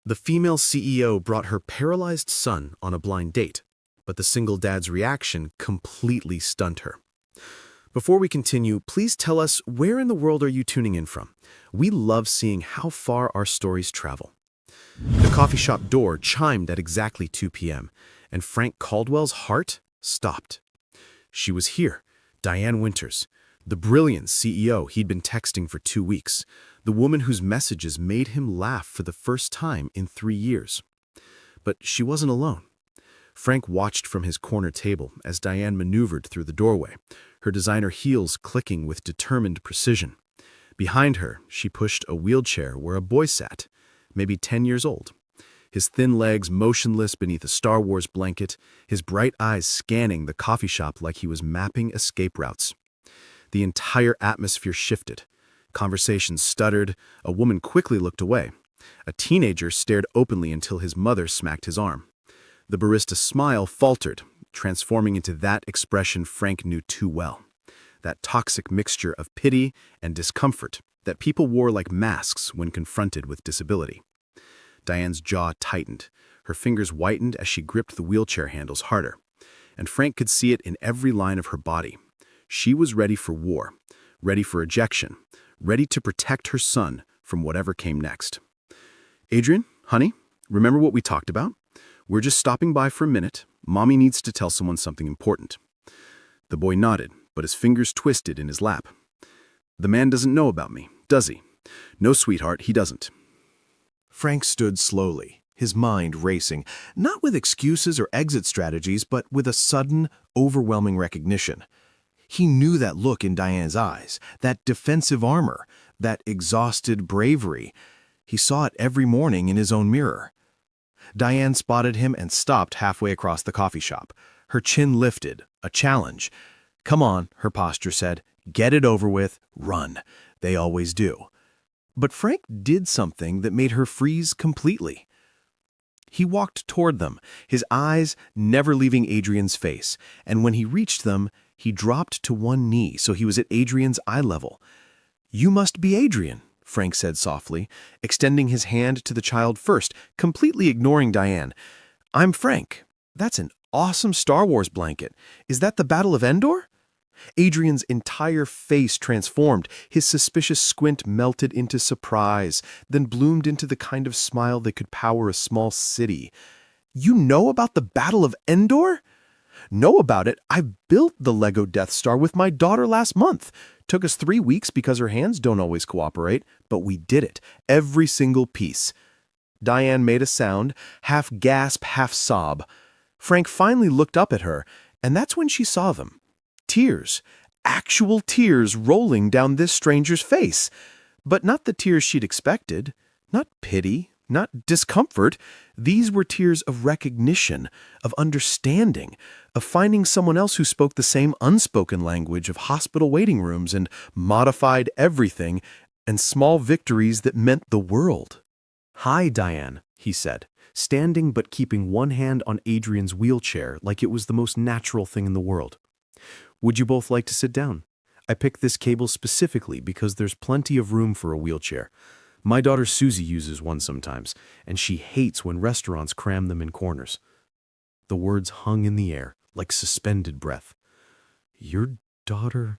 The female CEO brought her paralyzed son on a blind date, but the single dad's reaction completely stunned her. Before we continue, please tell us, where in the world are you tuning in from? We love seeing how far our stories travel. The coffee shop door chimed at exactly 2 p.m., and Frank Caldwell's heart stopped. She was here, Diane Winters, the brilliant CEO he'd been texting for 2 weeks, the woman whose messages made him laugh for the first time in 3 years. But she wasn't alone. Frank watched from his corner table as Diane maneuvered through the doorway, her designer heels clicking with determined precision. Behind her, she pushed a wheelchair where a boy sat, maybe 10 years old. His thin legs motionless beneath a Star Wars blanket, his bright eyes scanning the coffee shop like he was mapping escape routes. The entire atmosphere shifted. Conversations stuttered, a woman quickly looked away. A teenager stared openly until his mother smacked his arm. The barista's smile faltered, transforming into that expression Frank knew too well. That toxic mixture of pity and discomfort that people wore like masks when confronted with disability. Diane's jaw tightened. Her fingers whitened as she gripped the wheelchair handles harder. And Frank could see it in every line of her body. She was ready for war, ready for ejection, ready to protect her son from whatever came next. Adrian, honey, remember what we talked about? We're just stopping by for a minute. Mommy needs to tell someone something important. The boy nodded, but his fingers twisted in his lap. The man doesn't know about me, does he? No, sweetheart, he doesn't. Frank stood slowly, his mind racing, not with excuses or exit strategies, but with a sudden, overwhelming recognition. He knew that look in Diane's eyes, that defensive armor, that exhausted bravery. He saw it every morning in his own mirror. Diane spotted him and stopped halfway across the coffee shop. Her chin lifted, a challenge. "Come on," her posture said. "Get it over with. Run." They always do. But Frank did something that made her freeze completely. He walked toward them, his eyes never leaving Adrian's face, and when he reached them, he dropped to one knee so he was at Adrian's eye level. "You must be Adrian," Frank said softly, extending his hand to the child first, completely ignoring Diane. "I'm Frank. That's an awesome Star Wars blanket. Is that the Battle of Endor?" Adrian's entire face transformed. His suspicious squint melted into surprise, then bloomed into the kind of smile that could power a small city. "You know about the Battle of Endor?" "Know about it? I built the Lego Death Star with my daughter last month. Took us 3 weeks because her hands don't always cooperate, but we did it, every single piece." Diane made a sound, half gasp, half sob. Frank finally looked up at her, and that's when she saw them. Tears, actual tears rolling down this stranger's face. But not the tears she'd expected, not pity, not discomfort. These were tears of recognition, of understanding, of finding someone else who spoke the same unspoken language of hospital waiting rooms and modified everything, and small victories that meant the world. "Hi, Diane," he said, standing but keeping one hand on Adrian's wheelchair like it was the most natural thing in the world. "Would you both like to sit down? I picked this cable specifically because there's plenty of room for a wheelchair. My daughter Suzy uses one sometimes, and she hates when restaurants cram them in corners." The words hung in the air, like suspended breath. "Your daughter?"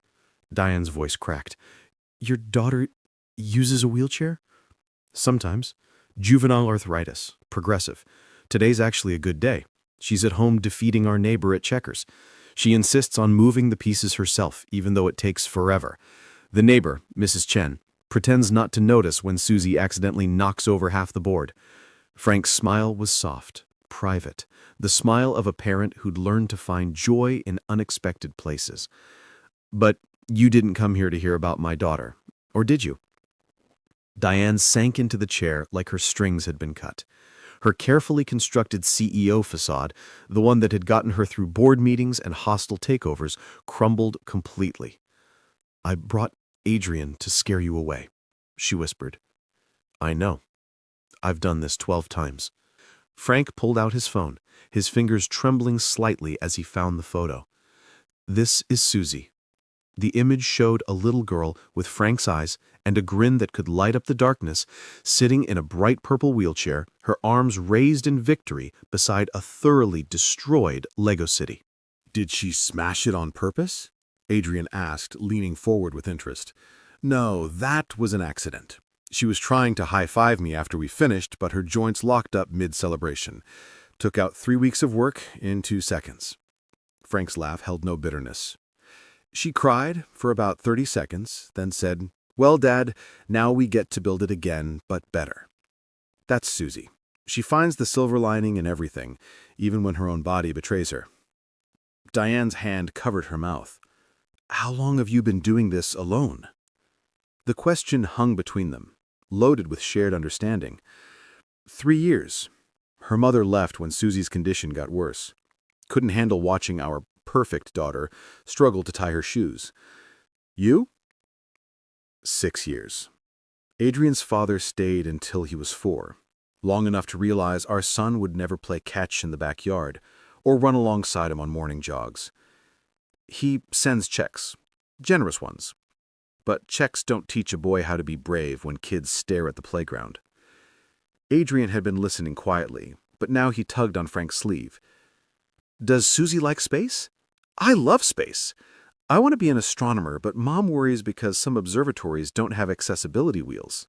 Diane's voice cracked. "Your daughter uses a wheelchair?" "Sometimes. Juvenile arthritis. Progressive. Today's actually a good day. She's at home defeating our neighbor at checkers. She insists on moving the pieces herself, even though it takes forever. The neighbor, Mrs. Chen, pretends not to notice when Suzy accidentally knocks over half the board." Frank's smile was soft, private, the smile of a parent who'd learned to find joy in unexpected places. "But you didn't come here to hear about my daughter, or did you?" Diane sank into the chair like her strings had been cut. Her carefully constructed CEO facade, the one that had gotten her through board meetings and hostile takeovers, crumbled completely. "I brought Adrian to scare you away," she whispered. "I know. I've done this 12 times. Frank pulled out his phone, his fingers trembling slightly as he found the photo. "This is Suzy. The image showed a little girl with Frank's eyes and a grin that could light up the darkness, sitting in a bright purple wheelchair, her arms raised in victory beside a thoroughly destroyed Lego city. Did she smash it on purpose? Adrian asked, leaning forward with interest. No, that was an accident. She was trying to high-five me after we finished, but her joints locked up mid-celebration. Took out 3 weeks of work in 2 seconds. Frank's laugh held no bitterness. She cried for about 30 seconds, then said, "Well, Dad, now we get to build it again, but better." That's Suzy. She finds the silver lining in everything, even when her own body betrays her. Diane's hand covered her mouth. "How long have you been doing this alone?" The question hung between them, loaded with shared understanding. 3 years. Her mother left when Suzy's condition got worse. Couldn't handle watching our perfect daughter struggle to tie her shoes. You? 6 years. Adrian's father stayed until he was 4, long enough to realize our son would never play catch in the backyard or run alongside him on morning jogs. He sends checks, generous ones. But checks don't teach a boy how to be brave when kids stare at the playground. Adrian had been listening quietly, but now he tugged on Frank's sleeve. "Does Suzy like space?" "I love space. I want to be an astronomer, but Mom worries because some observatories don't have accessibility wheels."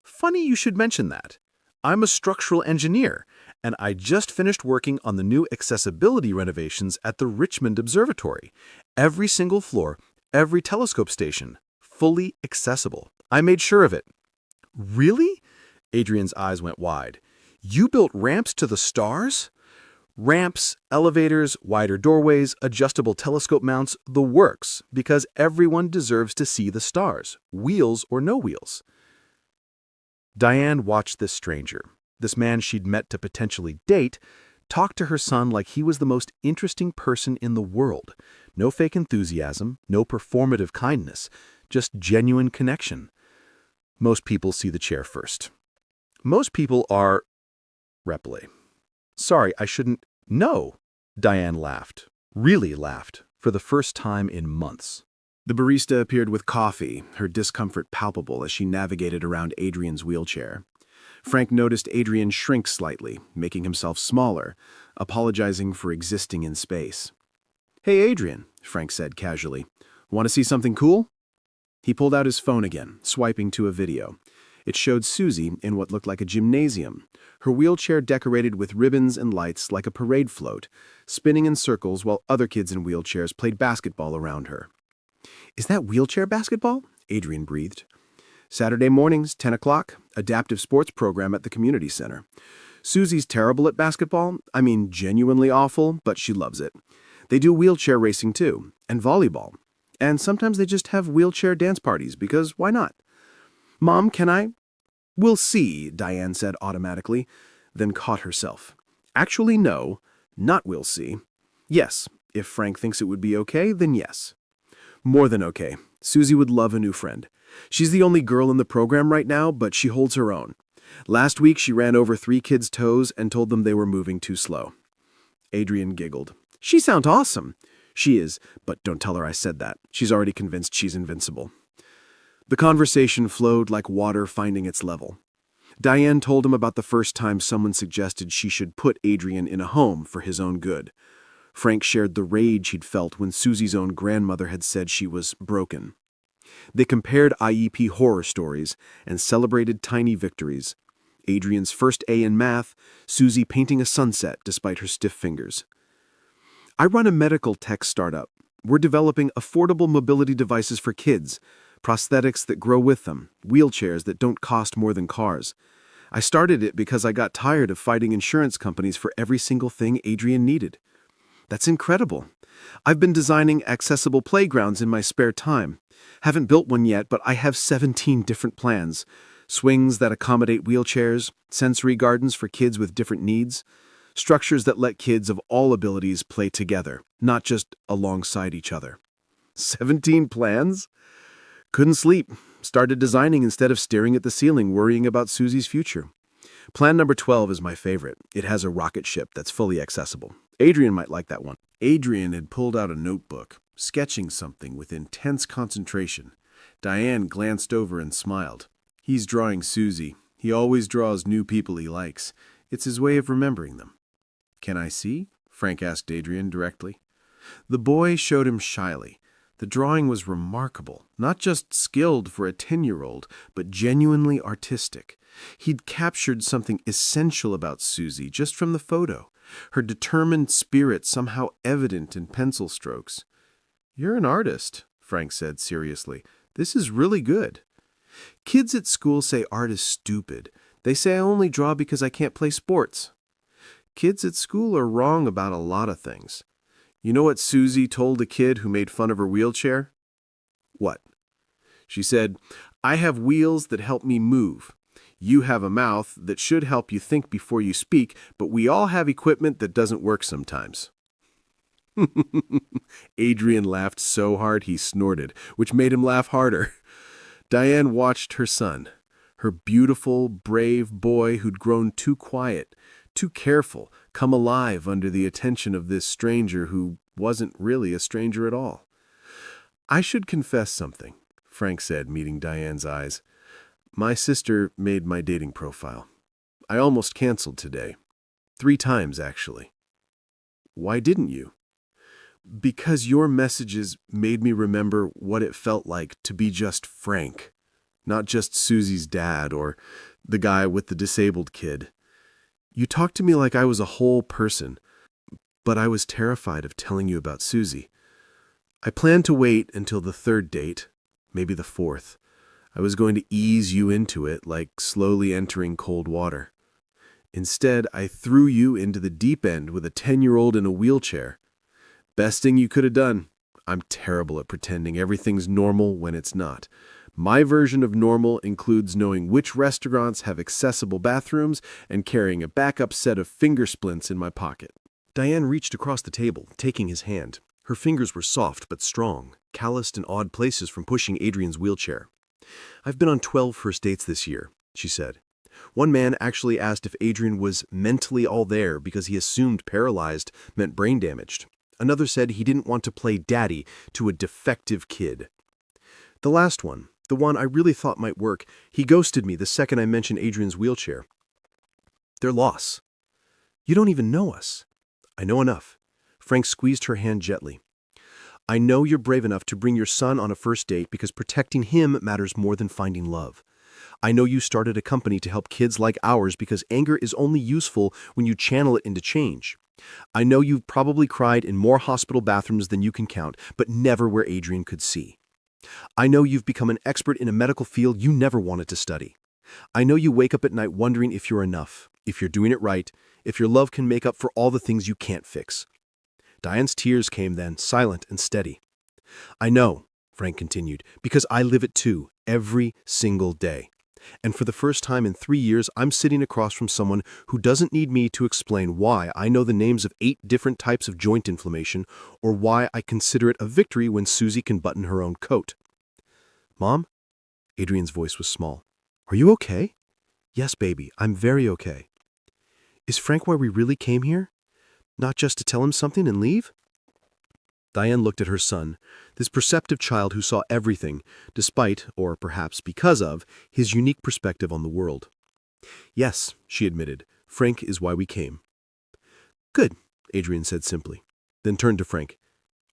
"Funny you should mention that. I'm a structural engineer, and I just finished working on the new accessibility renovations at the Richmond Observatory. Every single floor, every telescope station, fully accessible. I made sure of it." "Really?" Adrian's eyes went wide. "You built ramps to the stars?" "Ramps, elevators, wider doorways, adjustable telescope mounts, the works, because everyone deserves to see the stars, wheels or no wheels." Diane watched this stranger, this man she'd met to potentially date, talk to her son like he was the most interesting person in the world. No fake enthusiasm, no performative kindness, just genuine connection. Most people see the chair first. Most people are... Reply. "Sorry, I shouldn't..." "No," Diane laughed, really laughed, for the first time in months. The barista appeared with coffee, her discomfort palpable as she navigated around Adrian's wheelchair. Frank noticed Adrian shrink slightly, making himself smaller, apologizing for existing in space. "Hey, Adrian," Frank said casually. "Want to see something cool?" He pulled out his phone again, swiping to a video. It showed Suzy in what looked like a gymnasium, her wheelchair decorated with ribbons and lights like a parade float, spinning in circles while other kids in wheelchairs played basketball around her. "Is that wheelchair basketball?" Adrian breathed. "Saturday mornings, 10 o'clock, adaptive sports program at the community center. Suzy's terrible at basketball, I mean genuinely awful, but she loves it. They do wheelchair racing too, and volleyball. And sometimes they just have wheelchair dance parties, because why not? Mom, can I?" "We'll see," Diane said automatically, then caught herself. "Actually, no, not we'll see. Yes, if Frank thinks it would be okay, then yes." "More than okay. Suzy would love a new friend. She's the only girl in the program right now, but she holds her own. Last week she ran over 3 kids' toes and told them they were moving too slow." Adrian giggled. "She sounds awesome." "She is, but don't tell her I said that. She's already convinced she's invincible." The conversation flowed like water finding its level. Diane told him about the first time someone suggested she should put Adrian in a home for his own good. Frank shared the rage he'd felt when Suzy's own grandmother had said she was broken. They compared IEP horror stories and celebrated tiny victories. Adrian's first A in math, Suzy painting a sunset despite her stiff fingers. "I run a medical tech startup. We're developing affordable mobility devices for kids, prosthetics that grow with them, wheelchairs that don't cost more than cars. I started it because I got tired of fighting insurance companies for every single thing Adrian needed." "That's incredible. I've been designing accessible playgrounds in my spare time. Haven't built one yet, but I have 17 different plans. Swings that accommodate wheelchairs, sensory gardens for kids with different needs, structures that let kids of all abilities play together, not just alongside each other." 17 plans? "Couldn't sleep. Started designing instead of staring at the ceiling, worrying about Suzy's future. Plan number 12 is my favorite. It has a rocket ship that's fully accessible. Adrian might like that one." Adrian had pulled out a notebook, sketching something with intense concentration. Diane glanced over and smiled. He's drawing Suzy. He always draws new people he likes. It's his way of remembering them. Can I see? Frank asked Adrian directly. The boy showed him shyly. The drawing was remarkable, not just skilled for a 10-year-old, but genuinely artistic. He'd captured something essential about Suzy just from the photo, her determined spirit somehow evident in pencil strokes. "You're an artist," Frank said seriously. "This is really good." Kids at school say art is stupid. They say I only draw because I can't play sports. Kids at school are wrong about a lot of things. You know what Suzy told a kid who made fun of her wheelchair? What? She said, "I have wheels that help me move. You have a mouth that should help you think before you speak, but we all have equipment that doesn't work sometimes." Adrian laughed so hard he snorted, which made him laugh harder. Diane watched her son, her beautiful, brave boy who'd grown too quiet, too careful, come alive under the attention of this stranger who wasn't really a stranger at all. "I should confess something," Frank said, meeting Diane's eyes. "My sister made my dating profile. I almost canceled today. 3 times, actually." "Why didn't you?" "Because your messages made me remember what it felt like to be just Frank, not just Suzy's dad or the guy with the disabled kid. You talked to me like I was a whole person, but I was terrified of telling you about Suzy. I planned to wait until the 3rd date, maybe the 4th. I was going to ease you into it like slowly entering cold water. Instead, I threw you into the deep end with a 10-year-old in a wheelchair. Best thing you could have done. I'm terrible at pretending everything's normal when it's not. My version of normal includes knowing which restaurants have accessible bathrooms and carrying a backup set of finger splints in my pocket." Diane reached across the table, taking his hand. Her fingers were soft but strong, calloused in odd places from pushing Adrian's wheelchair. "I've been on 12 first dates this year," she said. "One man actually asked if Adrian was mentally all there because he assumed paralyzed meant brain damaged. Another said he didn't want to play daddy to a defective kid. The last one, the one I really thought might work, he ghosted me the second I mentioned Adrian's wheelchair. They're lost. You don't even know us." "I know enough." Frank squeezed her hand gently. "I know you're brave enough to bring your son on a first date because protecting him matters more than finding love. I know you started a company to help kids like ours because anger is only useful when you channel it into change. I know you've probably cried in more hospital bathrooms than you can count, but never where Adrian could see. I know you've become an expert in a medical field you never wanted to study. I know you wake up at night wondering if you're enough, if you're doing it right, if your love can make up for all the things you can't fix." Diane's tears came then, silent and steady. "I know," Frank continued, "because I live it too, every single day. And for the first time in 3 years, I'm sitting across from someone who doesn't need me to explain why I know the names of 8 different types of joint inflammation or why I consider it a victory when Suzy can button her own coat." "Mom?" Adrian's voice was small. "Are you okay?" "Yes, baby, I'm very okay." "Is Frank why we really came here? Not just to tell him something and leave?" Diane looked at her son, this perceptive child who saw everything, despite, or perhaps because of, his unique perspective on the world. "Yes," she admitted, "Frank is why we came." "Good," Adrian said simply, then turned to Frank.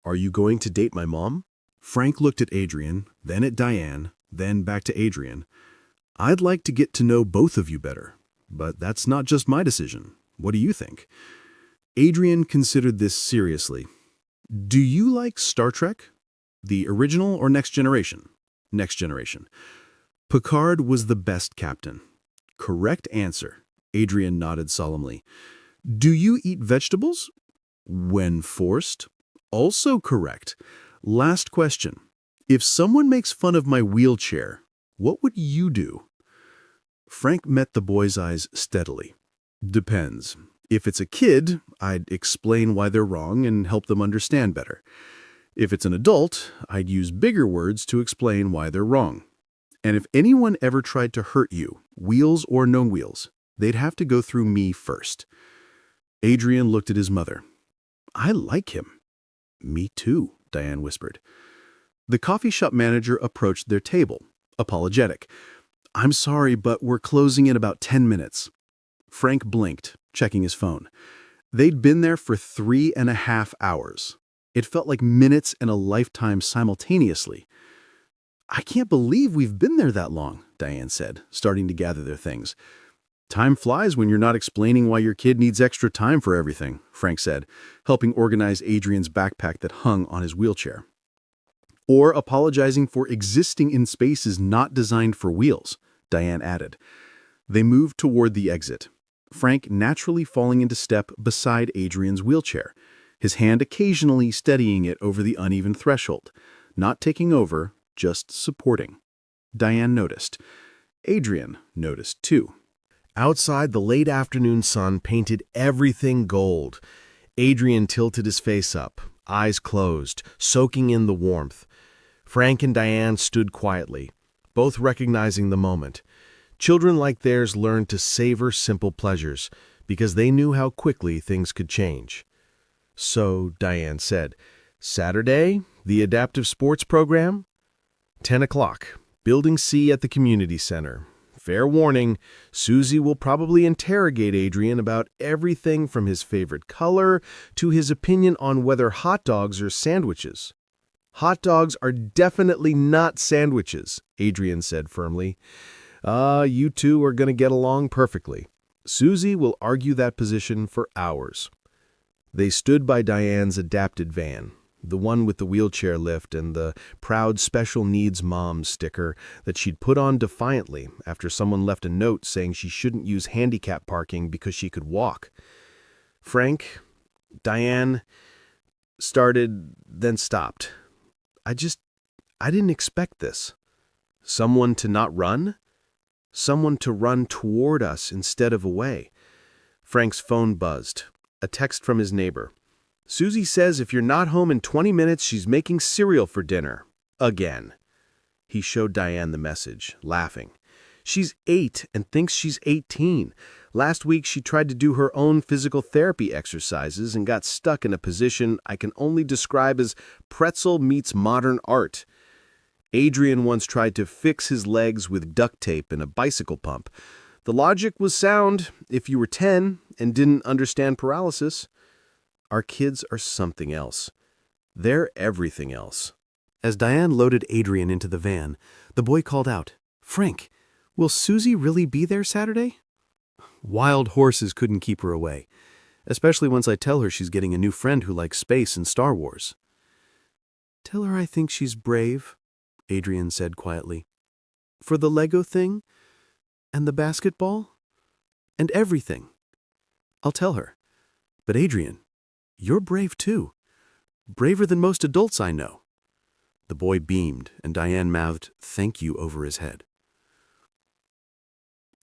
"Are you going to date my mom?" Frank looked at Adrian, then at Diane, then back to Adrian. "I'd like to get to know both of you better, but that's not just my decision. What do you think?" Adrian considered this seriously. "Do you like Star Trek? The original or Next Generation?" "Next Generation." "Picard was the best captain." "Correct answer." Adrian nodded solemnly. "Do you eat vegetables?" "When forced." "Also correct." "Last question. If someone makes fun of my wheelchair, what would you do?" Frank met the boy's eyes steadily. "Depends. If it's a kid, I'd explain why they're wrong and help them understand better. If it's an adult, I'd use bigger words to explain why they're wrong. And if anyone ever tried to hurt you, wheels or no wheels, they'd have to go through me first." Adrian looked at his mother. "I like him." "Me too." Diane whispered. The coffee shop manager approached their table, apologetic. I'm sorry, but we're closing in about 10 minutes. Frank blinked, checking his phone. They'd been there for 3.5 hours. It felt like minutes and a lifetime simultaneously. I can't believe we've been there that long, Diane said, starting to gather their things. Time flies when you're not explaining why your kid needs extra time for everything, Frank said, helping organize Adrian's backpack that hung on his wheelchair. Or apologizing for existing in spaces not designed for wheels, Diane added. They moved toward the exit, Frank naturally falling into step beside Adrian's wheelchair, his hand occasionally steadying it over the uneven threshold, not taking over, just supporting. Diane noticed. Adrian noticed too. Outside, the late afternoon sun painted everything gold. Adrian tilted his face up, eyes closed, soaking in the warmth. Frank and Diane stood quietly, both recognizing the moment. Children like theirs learned to savor simple pleasures because they knew how quickly things could change. So, Diane said, Saturday, the adaptive sports program? 10 o'clock, Building C at the community center. Fair warning, Suzy will probably interrogate Adrian about everything from his favorite color to his opinion on whether hot dogs are sandwiches. Hot dogs are definitely not sandwiches, Adrian said firmly. You two are going to get along perfectly. Suzy will argue that position for hours. They stood by Diane's adapted van, the one with the wheelchair lift and the proud special needs mom sticker that she'd put on defiantly after someone left a note saying she shouldn't use handicap parking because she could walk. Frank, Diane, started, then stopped. I didn't expect this. Someone to not run? Someone to run toward us instead of away. Frank's phone buzzed. A text from his neighbor. Suzy says if you're not home in 20 minutes, she's making cereal for dinner. Again. He showed Diane the message, laughing. She's 8 and thinks she's 18. Last week, she tried to do her own physical therapy exercises and got stuck in a position I can only describe as pretzel meets modern art. Adrian once tried to fix his legs with duct tape and a bicycle pump. The logic was sound if you were 10 and didn't understand paralysis. Our kids are something else. They're everything else. As Diane loaded Adrian into the van, the boy called out, Frank, will Suzy really be there Saturday? Wild horses couldn't keep her away, especially once I tell her she's getting a new friend who likes space and Star Wars. Tell her I think she's brave, Adrian said quietly. For the Lego thing, and the basketball, and everything. I'll tell her. But Adrian, you're brave too. Braver than most adults I know. The boy beamed, and Diane mouthed, thank you over his head.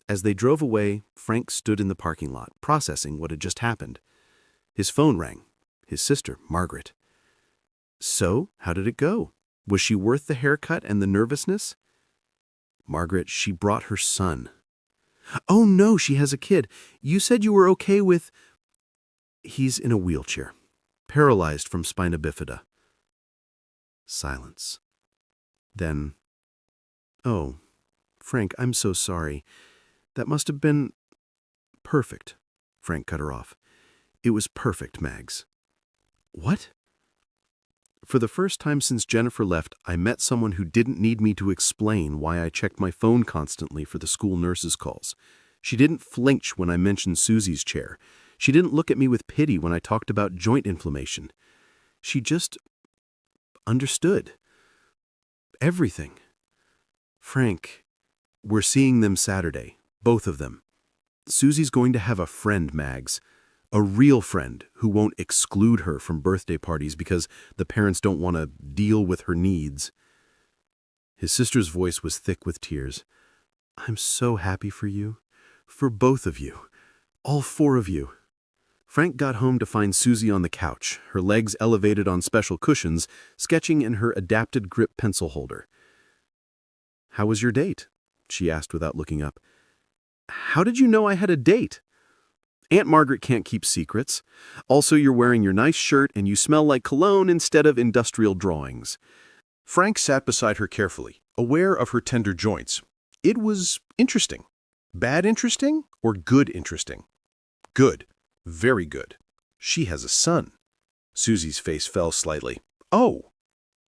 As they drove away, Frank stood in the parking lot, processing what had just happened. His phone rang. His sister, Margaret. So, how did it go? Was she worth the haircut and the nervousness? Margaret, she brought her son. Oh no, she has a kid. You said you were okay with... He's in a wheelchair, paralyzed from spina bifida. Silence. Then, oh, Frank, I'm so sorry. That must have been... Perfect, Frank cut her off. It was perfect, Mags. What? For the first time since Jennifer left, I met someone who didn't need me to explain why I checked my phone constantly for the school nurse's calls. She didn't flinch when I mentioned Suzy's chair. She didn't look at me with pity when I talked about joint inflammation. She just understood. Everything. Frank, we're seeing them Saturday, both of them. Suzy's going to have a friend, Mags. A real friend who won't exclude her from birthday parties because the parents don't want to deal with her needs. His sister's voice was thick with tears. I'm so happy for you. For both of you. All 4 of you. Frank got home to find Suzy on the couch, her legs elevated on special cushions, sketching in her adapted grip pencil holder. How was your date? She asked without looking up. How did you know I had a date? Aunt Margaret can't keep secrets. Also, you're wearing your nice shirt and you smell like cologne instead of industrial drawings. Frank sat beside her carefully, aware of her tender joints. It was interesting. Bad interesting or good interesting? Good. Very good. She has a son. Suzy's face fell slightly. Oh,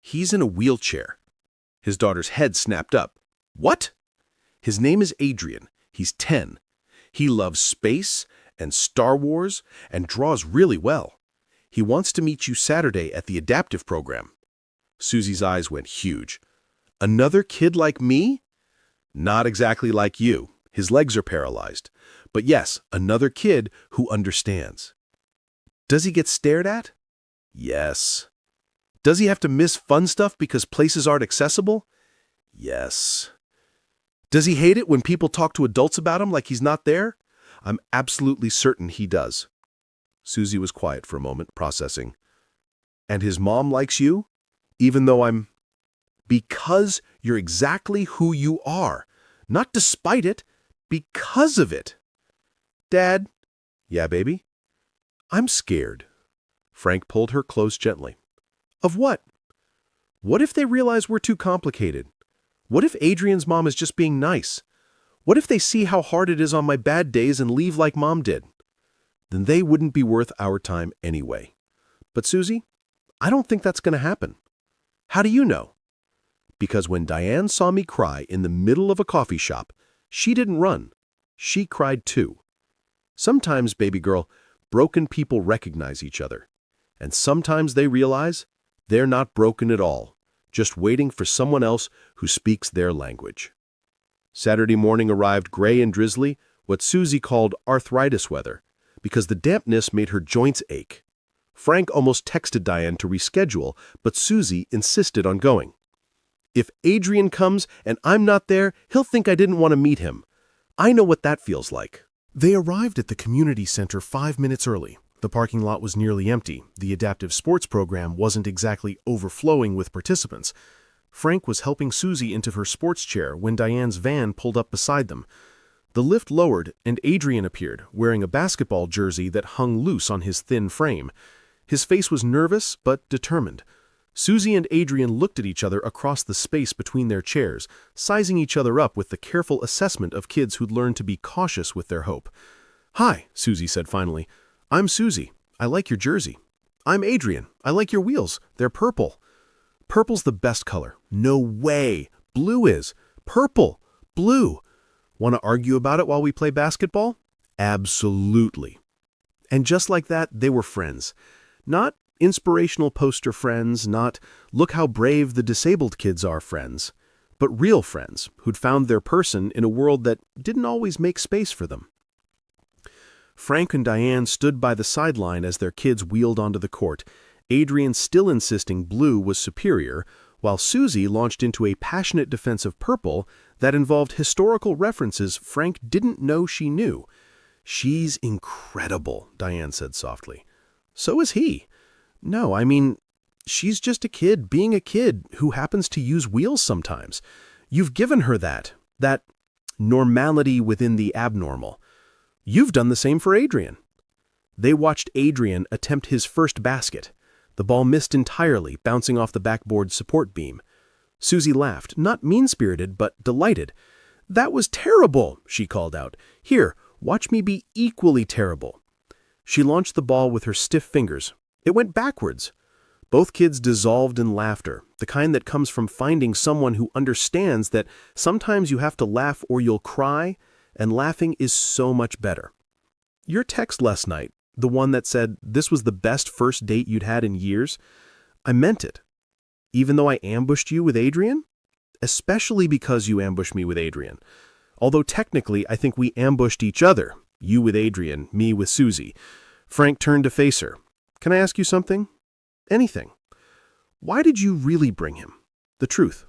he's in a wheelchair. His daughter's head snapped up. What? His name is Adrian. He's 10. He loves space and Star Wars and draws really well. He wants to meet you Saturday at the adaptive program. Suzy's eyes went huge. Another kid like me? Not exactly like you. His legs are paralyzed. But yes, another kid who understands. Does he get stared at? Yes. Does he have to miss fun stuff because places aren't accessible? Yes. Does he hate it when people talk to adults about him like he's not there? I'm absolutely certain he does. Suzy was quiet for a moment, processing. And his mom likes you? Even though I'm... Because you're exactly who you are. Not despite it, because of it. Dad? Yeah, baby? I'm scared. Frank pulled her close gently. Of what? What if they realize we're too complicated? What if Adrian's mom is just being nice? What if they see how hard it is on my bad days and leave like Mom did? Then they wouldn't be worth our time anyway. But Suzy, I don't think that's going to happen. How do you know? Because when Diane saw me cry in the middle of a coffee shop, she didn't run. She cried too. Sometimes, baby girl, broken people recognize each other. And sometimes they realize they're not broken at all, just waiting for someone else who speaks their language. Saturday morning arrived gray and drizzly, what Suzy called arthritis weather, because the dampness made her joints ache. Frank almost texted Diane to reschedule, but Suzy insisted on going. If Adrian comes and I'm not there, he'll think I didn't want to meet him. I know what that feels like. They arrived at the community center 5 minutes early. The parking lot was nearly empty. The adaptive sports program wasn't exactly overflowing with participants. Frank was helping Suzy into her sports chair when Diane's van pulled up beside them. The lift lowered, and Adrian appeared, wearing a basketball jersey that hung loose on his thin frame. His face was nervous but determined. Suzy and Adrian looked at each other across the space between their chairs, sizing each other up with the careful assessment of kids who'd learned to be cautious with their hope. "Hi," Suzy said finally. "I'm Suzy. I like your jersey." "I'm Adrian. I like your wheels. They're purple." "Purple's the best color." "No way. Blue is." "Purple. Blue." "Want to argue about it while we play basketball?" "Absolutely." And just like that, they were friends. Not inspirational poster friends, not look how brave the disabled kids are friends, but real friends who'd found their person in a world that didn't always make space for them. Frank and Diane stood by the sideline as their kids wheeled onto the court, Adrian still insisting blue was superior, while Suzy launched into a passionate defense of purple that involved historical references Frank didn't know she knew. "She's incredible," Diane said softly. "So is he." "No, I mean, she's just a kid being a kid who happens to use wheels sometimes. You've given her that normality within the abnormal. You've done the same for Adrian." They watched Adrian attempt his first basket. The ball missed entirely, bouncing off the backboard support beam. Suzy laughed, not mean-spirited, but delighted. "That was terrible," she called out. "Here, watch me be equally terrible." She launched the ball with her stiff fingers. It went backwards. Both kids dissolved in laughter, the kind that comes from finding someone who understands that sometimes you have to laugh or you'll cry, and laughing is so much better. Your text last night, the one that said this was the best first date you'd had in years, I meant it. Even though I ambushed you with Adrian? Especially because you ambushed me with Adrian. Although technically I think we ambushed each other, you with Adrian, me with Suzy. Frank turned to face her. "Can I ask you something? Anything. Why did you really bring him? The truth."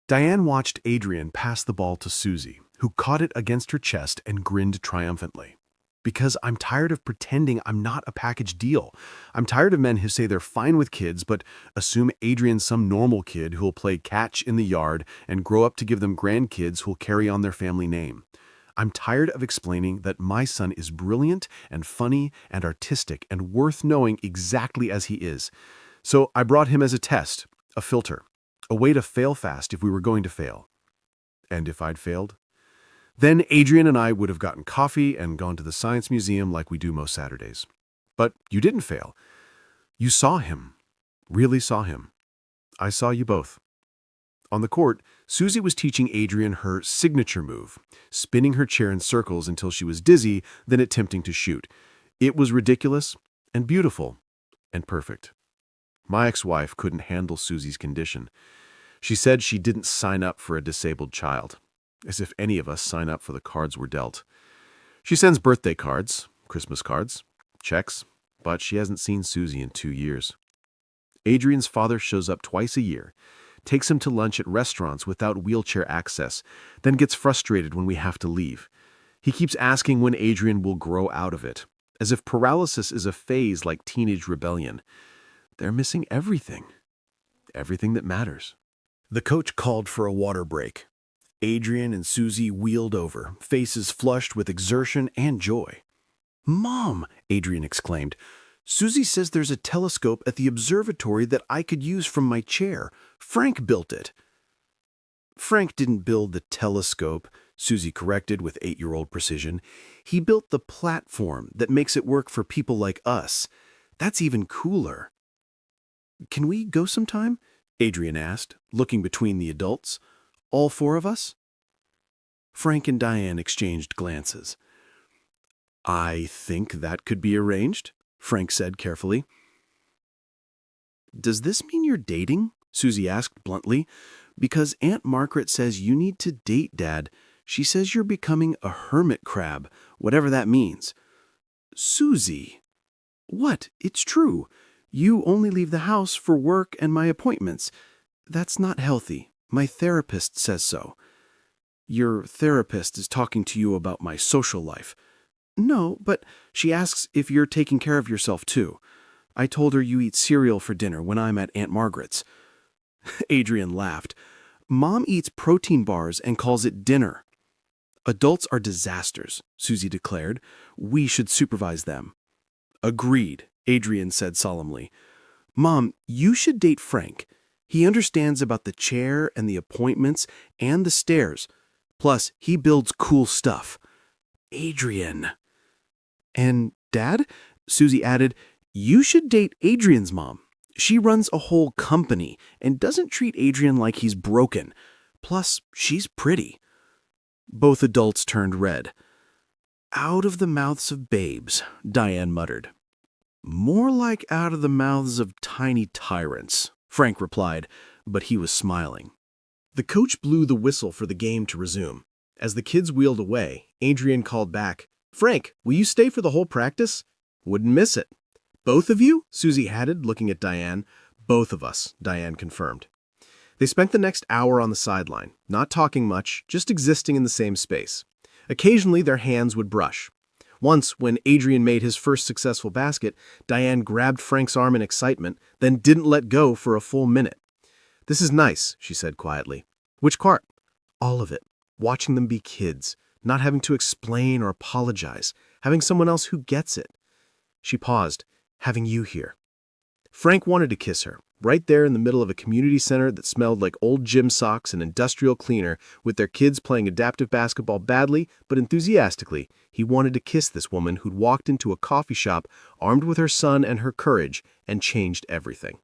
Diane watched Adrian pass the ball to Suzy, who caught it against her chest and grinned triumphantly. "Because I'm tired of pretending I'm not a package deal. I'm tired of men who say they're fine with kids but assume Adrian's some normal kid who'll play catch in the yard and grow up to give them grandkids who'll carry on their family name. I'm tired of explaining that my son is brilliant and funny and artistic and worth knowing exactly as he is. So I brought him as a test, a filter, a way to fail fast if we were going to fail. And if I'd failed? Then Adrian and I would have gotten coffee and gone to the science museum like we do most Saturdays. But you didn't fail. You saw him. Really saw him. I saw you both. On the court, Suzy was teaching Adrian her signature move, spinning her chair in circles until she was dizzy, then attempting to shoot. It was ridiculous and beautiful and perfect. My ex-wife couldn't handle Suzy's condition. She said she didn't sign up for a disabled child, as if any of us sign up for the cards we're dealt. She sends birthday cards, Christmas cards, checks, but she hasn't seen Suzy in 2 years. Adrian's father shows up twice a year, takes him to lunch at restaurants without wheelchair access, then gets frustrated when we have to leave. He keeps asking when Adrian will grow out of it, as if paralysis is a phase like teenage rebellion. They're missing everything. Everything that matters. The coach called for a water break. Adrian and Suzy wheeled over, faces flushed with exertion and joy. "Mom," Adrian exclaimed, "Suzy says there's a telescope at the observatory that I could use from my chair. Frank built it." "Frank didn't build the telescope," Suzy corrected with 8-year-old precision. "He built the platform that makes it work for people like us. That's even cooler." "Can we go sometime?" Adrian asked, looking between the adults. "All 4 of us?" Frank and Diane exchanged glances. "I think that could be arranged," Frank said carefully. "Does this mean you're dating?" Suzy asked bluntly. "Because Aunt Margaret says you need to date Dad. She says you're becoming a hermit crab, whatever that means." "Suzy." "What? It's true. You only leave the house for work and my appointments. That's not healthy. My therapist says so." "Your therapist is talking to you about my social life." "No, but she asks if you're taking care of yourself too. I told her you eat cereal for dinner when I'm at Aunt Margaret's." Adrian laughed. "Mom eats protein bars and calls it dinner." "Adults are disasters," Suzy declared. "We should supervise them." "Agreed," Adrian said solemnly. "Mom, you should date Frank. He understands about the chair and the appointments and the stairs. Plus, he builds cool stuff." "Adrian." "And Dad," Suzy added, "you should date Adrian's mom. She runs a whole company and doesn't treat Adrian like he's broken. Plus, she's pretty." Both adults turned red. "Out of the mouths of babes," Diane muttered. "More like out of the mouths of tiny tyrants," Frank replied, but he was smiling. The coach blew the whistle for the game to resume. As the kids wheeled away, Adrian called back, "Frank, will you stay for the whole practice?" "Wouldn't miss it." "Both of you?" Suzy added, looking at Diane. "Both of us," Diane confirmed. They spent the next hour on the sideline, not talking much, just existing in the same space. Occasionally, their hands would brush. Once, when Adrian made his first successful basket, Diane grabbed Frank's arm in excitement, then didn't let go for a full minute. "This is nice," she said quietly. "Which part?" "All of it. Watching them be kids, not having to explain or apologize, having someone else who gets it." She paused, "Having you here." Frank wanted to kiss her, right there in the middle of a community center that smelled like old gym socks and industrial cleaner, with their kids playing adaptive basketball badly but enthusiastically. He wanted to kiss this woman who'd walked into a coffee shop armed with her son and her courage and changed everything.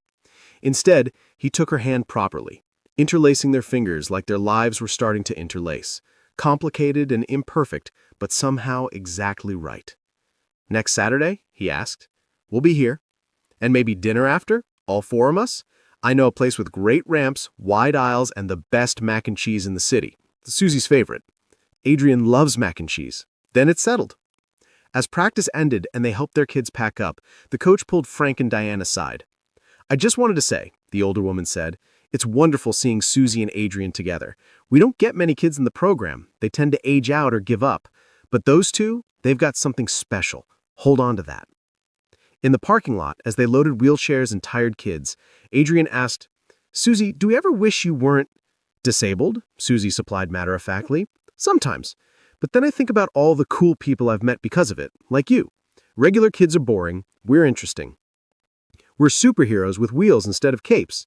Instead, he took her hand properly, interlacing their fingers like their lives were starting to interlace. Complicated and imperfect, but somehow exactly right. "Next Saturday?" he asked. "We'll be here. And maybe dinner after? All 4 of us? I know a place with great ramps, wide aisles, and the best mac and cheese in the city. Suzy's favorite. Adrian loves mac and cheese." Then it's settled. As practice ended and they helped their kids pack up, the coach pulled Frank and Diane aside. "I just wanted to say," the older woman said, "it's wonderful seeing Suzy and Adrian together. We don't get many kids in the program. They tend to age out or give up. But those two, they've got something special. Hold on to that." In the parking lot, as they loaded wheelchairs and tired kids, Adrian asked, "Suzy, do we ever wish you weren't—" "Disabled?" Suzy supplied matter-of-factly. "Sometimes. But then I think about all the cool people I've met because of it, like you. Regular kids are boring, we're interesting. We're superheroes with wheels instead of capes.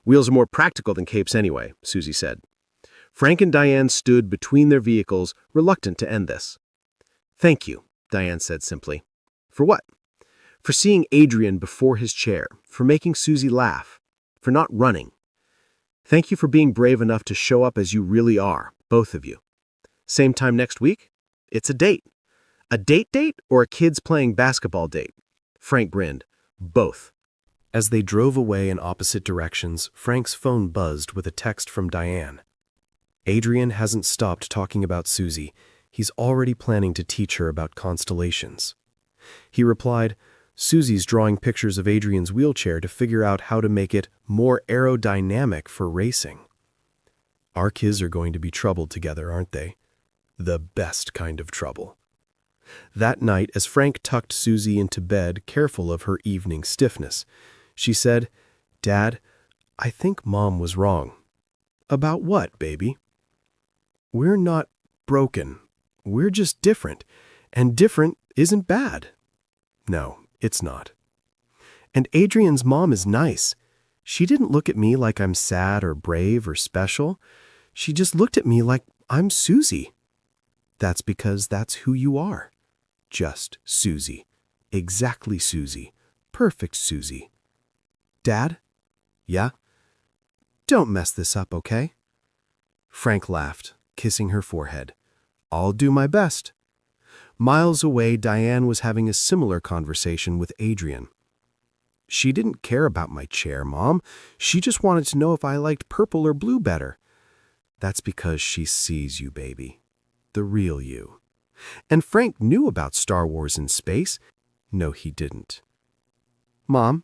Wheels are more practical than capes anyway, Suzy said. Frank and Diane stood between their vehicles, reluctant to end this. Thank you, Diane said simply. For what? For seeing Adrian before his chair, for making Suzy laugh, for not running. Thank you for being brave enough to show up as you really are, both of you. Same time next week? It's a date. A date or a kids playing basketball date? Frank grinned. Both. As they drove away in opposite directions, Frank's phone buzzed with a text from Diane. Adrian hasn't stopped talking about Suzy. He's already planning to teach her about constellations. He replied, Suzy's drawing pictures of Adrian's wheelchair to figure out how to make it more aerodynamic for racing. Our kids are going to be troubled together, aren't they? The best kind of trouble. That night, as Frank tucked Suzy into bed, careful of her evening stiffness, she said, Dad, I think Mom was wrong. About what, baby? We're not broken. We're just different. And different isn't bad. No, it's not. And Adrian's mom is nice. She didn't look at me like I'm sad or brave or special. She just looked at me like I'm Suzy. That's because that's who you are. Just Suzy. Exactly Suzy. Perfect Suzy. Dad? Yeah? Don't mess this up, okay? Frank laughed, kissing her forehead. I'll do my best. Miles away, Diane was having a similar conversation with Adrian. She didn't care about my chair, Mom. She just wanted to know if I liked purple or blue better. That's because she sees you, baby. The real you. And Frank knew about Star Wars in space. No, he didn't. Mom,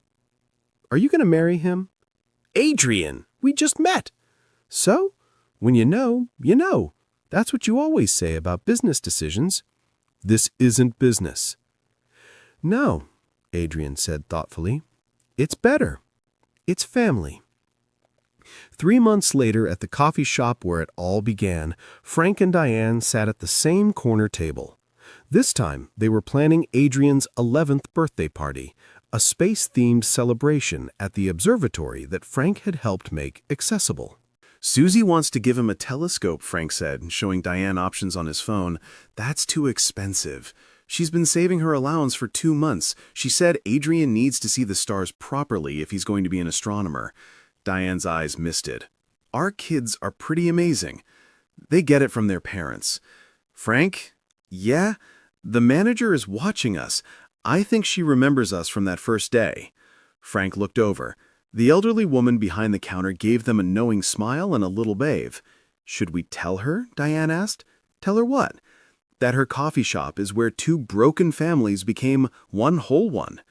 are you going to marry him? Adrian, we just met. So, when you know, you know. That's what you always say about business decisions. This isn't business. No, Adrian said thoughtfully. It's better. It's family. 3 months later, at the coffee shop where it all began, Frank and Diane sat at the same corner table. This time, they were planning Adrian's 11th birthday party, a space-themed celebration at the observatory that Frank had helped make accessible. Suzy wants to give him a telescope, Frank said, showing Diane options on his phone. That's too expensive. She's been saving her allowance for 2 months. She said Adrian needs to see the stars properly if he's going to be an astronomer. Diane's eyes misted. Our kids are pretty amazing. They get it from their parents. Frank? Yeah? The manager is watching us. I think she remembers us from that first day. Frank looked over. The elderly woman behind the counter gave them a knowing smile and a little wave. Should we tell her? Diane asked. Tell her what? That her coffee shop is where 2 broken families became one whole one.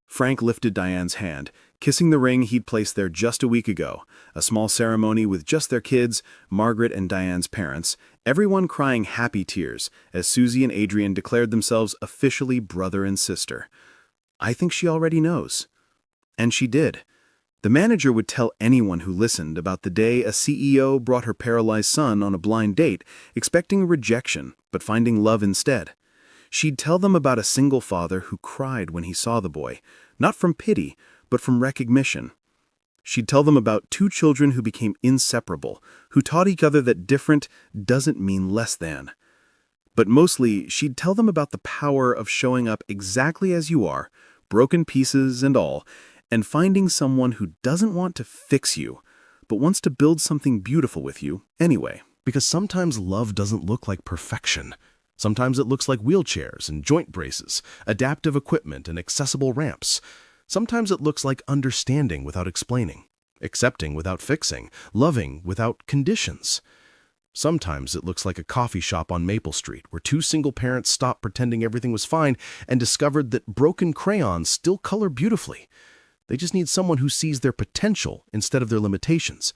Frank lifted Diane's hand, kissing the ring he'd placed there just a week ago, a small ceremony with just their kids, Margaret and Diane's parents, everyone crying happy tears as Suzy and Adrian declared themselves officially brother and sister. I think she already knows. And she did. The manager would tell anyone who listened about the day a CEO brought her paralyzed son on a blind date, expecting rejection, but finding love instead. She'd tell them about a single father who cried when he saw the boy, not from pity, but from recognition. She'd tell them about 2 children who became inseparable, who taught each other that different doesn't mean less than. But mostly, she'd tell them about the power of showing up exactly as you are, broken pieces and all, and finding someone who doesn't want to fix you, but wants to build something beautiful with you anyway. Because sometimes love doesn't look like perfection. Sometimes it looks like wheelchairs and joint braces, adaptive equipment and accessible ramps. Sometimes it looks like understanding without explaining, accepting without fixing, loving without conditions. Sometimes it looks like a coffee shop on Maple Street where 2 single parents stopped pretending everything was fine and discovered that broken crayons still color beautifully. They just need someone who sees their potential instead of their limitations.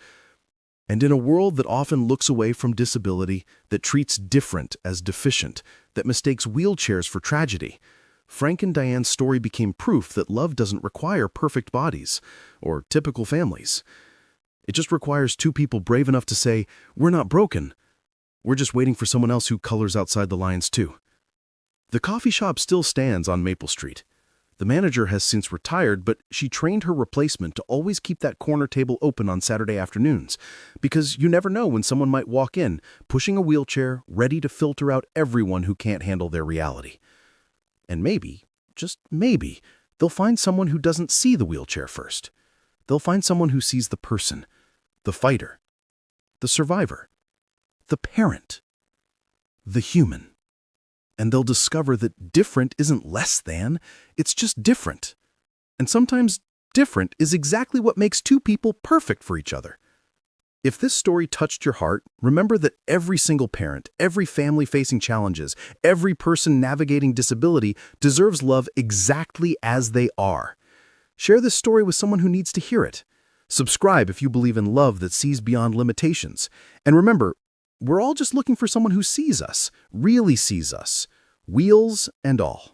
And in a world that often looks away from disability, that treats different as deficient, that mistakes wheelchairs for tragedy, Frank and Diane's story became proof that love doesn't require perfect bodies or typical families. It just requires 2 people brave enough to say, we're not broken, We're just waiting for someone else who colors outside the lines too. The coffee shop still stands on Maple Street. The manager has since retired, but she trained her replacement to always keep that corner table open on Saturday afternoons, because you never know when someone might walk in, pushing a wheelchair, ready to filter out everyone who can't handle their reality. And maybe, just maybe, they'll find someone who doesn't see the wheelchair first. They'll find someone who sees the person, the fighter, the survivor, the parent, the human. And they'll discover that different isn't less than, it's just different. And sometimes different is exactly what makes two people perfect for each other. If this story touched your heart, remember that every single parent, every family facing challenges, every person navigating disability deserves love exactly as they are. Share this story with someone who needs to hear it. Subscribe if you believe in love that sees beyond limitations. And remember, we're all just looking for someone who sees us, really sees us, wheels and all.